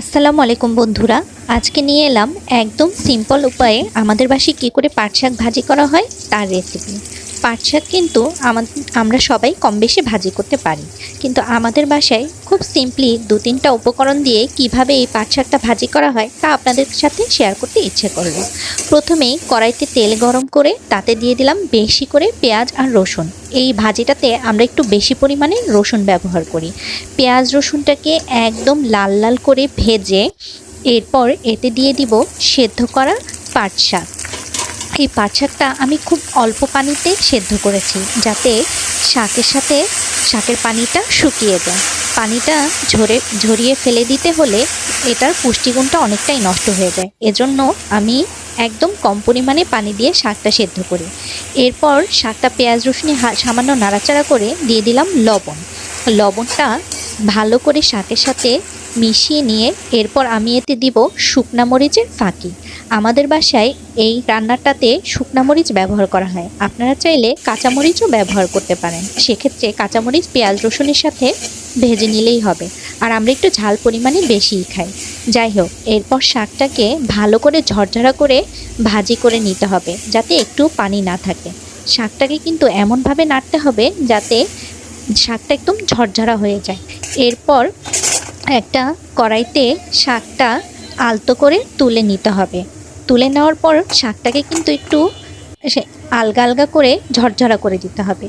আসসালামু আলাইকুম বন্ধুরা। আজকে নিয়ে এলাম একদম সিম্পল উপায়ে আমাদের বাসায় কী করে পাট শাক ভাজি করা হয় তার রেসিপি। পাট শাক কিন্তু আমরা সবাই কম বেশি ভাজি করতে পারি, কিন্তু আমাদের বাসায় খুব সিম্পলি 2-3টা উপকরণ দিয়ে কিভাবে এই পাট শাকটা ভাজি করা হয় তা আপনাদের সাথে শেয়ার করতে ইচ্ছে করলো। প্রথমেই কড়াইতে তেল গরম করে তাতে দিয়ে দিলাম বেশি করে পেঁয়াজ আর রসুন। এই ভাজিটাতে আমরা একটু বেশি পরিমাণে রসুন ব্যবহার করি। পেঁয়াজ রসুনটাকে একদম লাল লাল করে ভেজে এরপর এতে দিয়ে দিব সেদ্ধ করা পাট শাক। এই পাট শাকটা আমি খুব অল্প পানিতে সেদ্ধ করেছি, যাতে শাকের সাথে শাকের পানিটা শুকিয়ে যায়। পানিটা ঝরিয়ে ফেলে দিতে হলে এটার পুষ্টিগুণটা অনেকটাই নষ্ট হয়ে যায়। এজন্য আমি একদম কম পরিমাণে পানি দিয়ে শাকটা সেদ্ধ করি। এরপর শাকটা পেঁয়াজ রসুনে সামান্য নাড়াচাড়া করে দিয়ে দিলাম লবণ। লবণটা ভালো করে শাকের সাথে মিশিয়ে নিয়ে এরপর আমি এতে দিব শুকনা মরিচের ফাঁকি। আমাদের বাসায় এই রান্নাটাতে শুকনা মরিচ ব্যবহার করা হয়, আপনারা চাইলে কাঁচামরিচও ব্যবহার করতে পারেন। সেক্ষেত্রে কাঁচামরিচ পেঁয়াজ রসুনের সাথে ভেজে নিলেই হবে, আর আমরা একটু ঝাল পরিমাণে বেশিই খাই। যাই হোক, এরপর শাকটাকে ভালো করে ঝরঝরা করে ভাজি করে নিতে হবে, যাতে একটু পানি না থাকে। শাকটাকে কিন্তু এমনভাবে নাড়তে হবে যাতে শাকটা একদম ঝরঝরা হয়ে যায়। এরপর একটা কড়াইতে শাকটা আলতো করে তুলে নিতে হবে। তুলে নেওয়ার পর শাকটাকে কিন্তু একটু আলগা আলগা করে ঝরঝরা করে দিতে হবে।